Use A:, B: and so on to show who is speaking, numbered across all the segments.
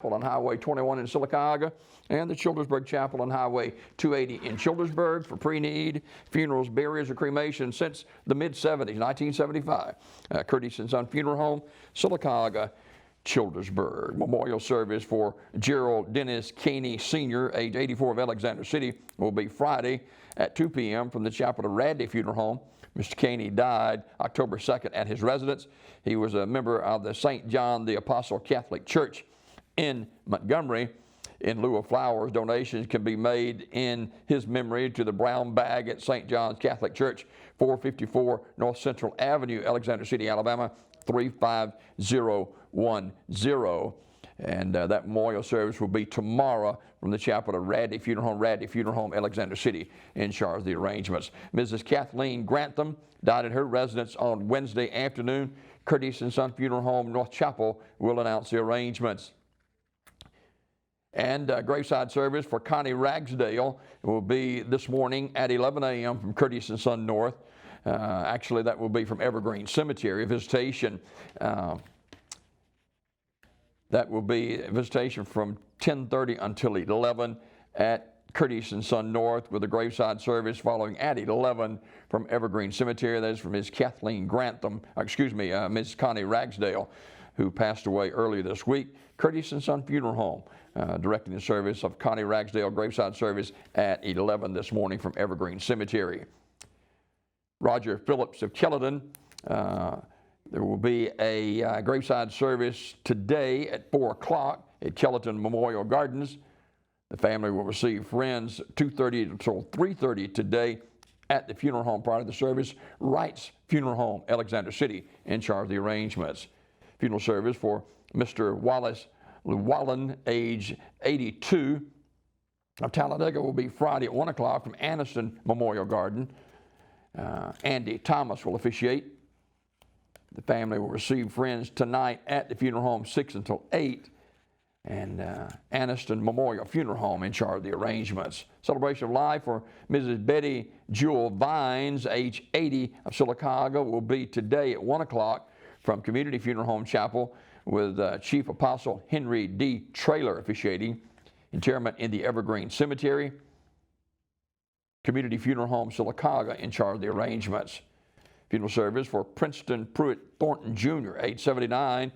A: on Highway 21 in Sylacauga, and the Childersburg Chapel on Highway 280 in Childersburg for pre-need funerals, burials, or cremation since the mid-70s, 1975. Curtis and Son Funeral Home, Sylacauga, Childersburg. Memorial service for Gerald Dennis Caney Sr., age 84 of Alexander City, will be Friday at 2 p.m. from the chapel of Radney Funeral Home. Mr. Caney died October 2nd at his residence. He was a member of the St. John the Apostle Catholic Church in Montgomery. In lieu of flowers, donations can be made in his memory to the Brown Bag at St. John's Catholic Church, 454 North Central Avenue, Alexander City, Alabama, 35010. And that memorial service will be tomorrow from the chapel of Radney Funeral Home, Alexander City, in charge of the arrangements. Mrs. Kathleen Grantham died at her residence on Wednesday afternoon. Curtis and Son Funeral Home, North Chapel, will announce the arrangements. And graveside service for Connie Ragsdale will be this morning at 11 a.m. from Curtis and Son North. Actually, that will be from Evergreen Cemetery. Visitation, that will be a visitation from 10:30 until 11 at Curtis and Son North, with a graveside service following at 11 from Evergreen Cemetery. That is from Ms. Kathleen Grantham, Ms. Connie Ragsdale, who passed away earlier this week. Curtis and Son Funeral Home, directing the service of Connie Ragsdale graveside service at 11 this morning from Evergreen Cemetery. Roger Phillips of Kellyton, there will be a graveside service today at 4 o'clock at Kellyton Memorial Gardens. The family will receive friends 2:30 until 3:30 today at the funeral home. Prior to the service, Wright's Funeral Home, Alexander City, in charge of the arrangements. Funeral service for Mr. Wallace Lou Wallen, age 82, of Talladega, will be Friday at 1 o'clock from Anniston Memorial Garden. Andy Thomas will officiate. The family will receive friends tonight at the funeral home 6 until 8. And Anniston Memorial Funeral Home in charge of the arrangements. Celebration of life for Mrs. Betty Jewel Vines, age 80, of Sylacauga, will be today at 1 o'clock from Community Funeral Home Chapel, with Chief Apostle Henry D. Traylor officiating. Interment in the Evergreen Cemetery. Community Funeral Home Sylacauga in charge of the arrangements. Funeral service for Princeton Pruitt Thornton Jr., age 79,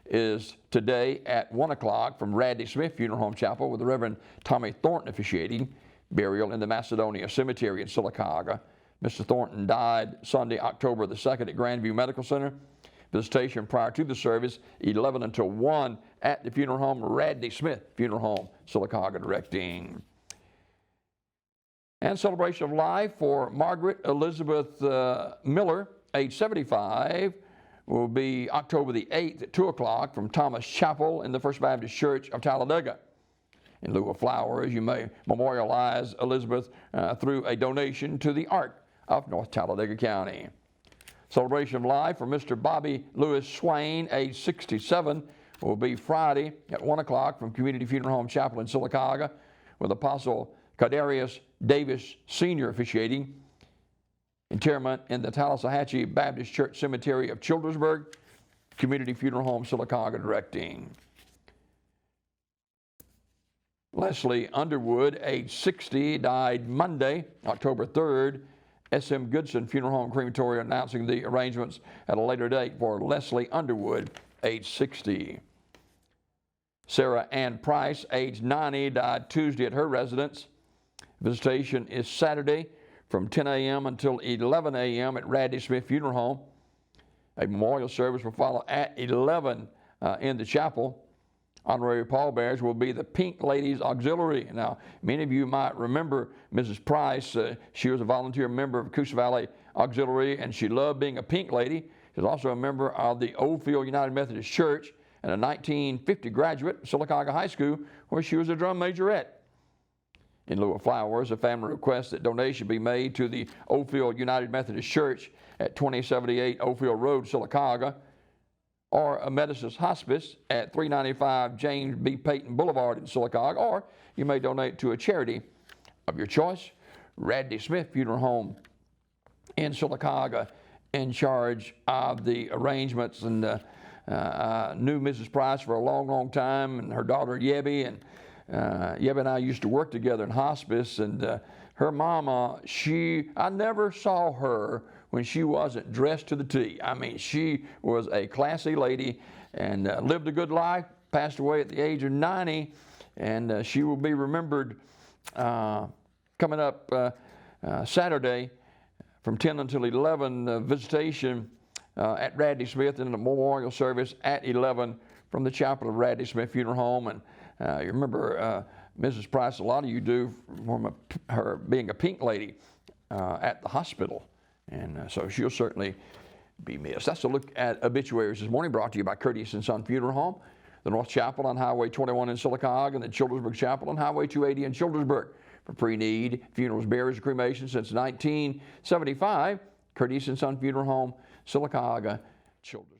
A: is today at 1 o'clock from Radney Smith Funeral Home Chapel, with the Reverend Tommy Thornton officiating. Burial in the Macedonia Cemetery in Sylacauga. Mr. Thornton died Sunday, October the 2nd at Grandview Medical Center. Visitation prior to the service, 11 until 1 at the funeral home, Radney Smith Funeral Home, Sylacauga, directing. And celebration of life for Margaret Elizabeth Miller, age 75, will be October the 8th at 2 o'clock from Thomas Chapel in the First Baptist Church of Talladega. In lieu of flowers, you may memorialize Elizabeth through a donation to the Ark of North Talladega County. Celebration of life for Mr. Bobby Lewis Swain, age 67, will be Friday at 1 o'clock from Community Funeral Home Chapel in Sylacauga, with Apostle Cadarius Davis Sr. officiating. Interment in the Tallahatchie Baptist Church Cemetery of Childersburg, Community Funeral Home Sylacauga, directing. Leslie Underwood, age 60, died Monday, October 3rd. S.M. Goodson Funeral Home Crematory announcing the arrangements at a later date for Leslie Underwood, age 60. Sarah Ann Price, age 90, died Tuesday at her residence. Visitation is Saturday from 10 a.m. until 11 a.m. at Radney Smith Funeral Home. A memorial service will follow at 11 in the chapel. Honorary pallbearers will be the Pink Ladies Auxiliary. Now, many of you might remember Mrs. Price. She was a volunteer member of Coosa Valley Auxiliary, and she loved being a Pink Lady. She was also a member of the Oldfield United Methodist Church and a 1950 graduate of Sylacauga High School, where she was a drum majorette. In lieu of flowers, the family requests that donation be made to the Oldfield United Methodist Church at 2078 Oldfield Road, Sylacauga, or a Methodist Hospice at 395 James B. Payton Boulevard in Sylacauga, or you may donate to a charity of your choice. Radney Smith Funeral Home in Sylacauga in charge of the arrangements, and knew Mrs. Price for a long, long time, and her daughter Yebby, and Yebby and I used to work together in hospice, and her mama, I never saw her when she wasn't dressed to the T. I mean, she was a classy lady and lived a good life, passed away at the age of 90, and she will be remembered coming up Saturday from 10 until 11, visitation at Radney Smith, and a memorial service at 11 from the chapel of Radney Smith Funeral Home. And you remember Mrs. Price, a lot of you do, from her being a pink lady at the hospital. And so she'll certainly be missed. That's a look at obituaries this morning, brought to you by Curtis & Son Funeral Home, the North Chapel on Highway 21 in Sylacauga, and the Childersburg Chapel on Highway 280 in Childersburg. For pre-need funerals, burials, and cremation since 1975, Curtis & Son Funeral Home, Sylacauga, Childersburg.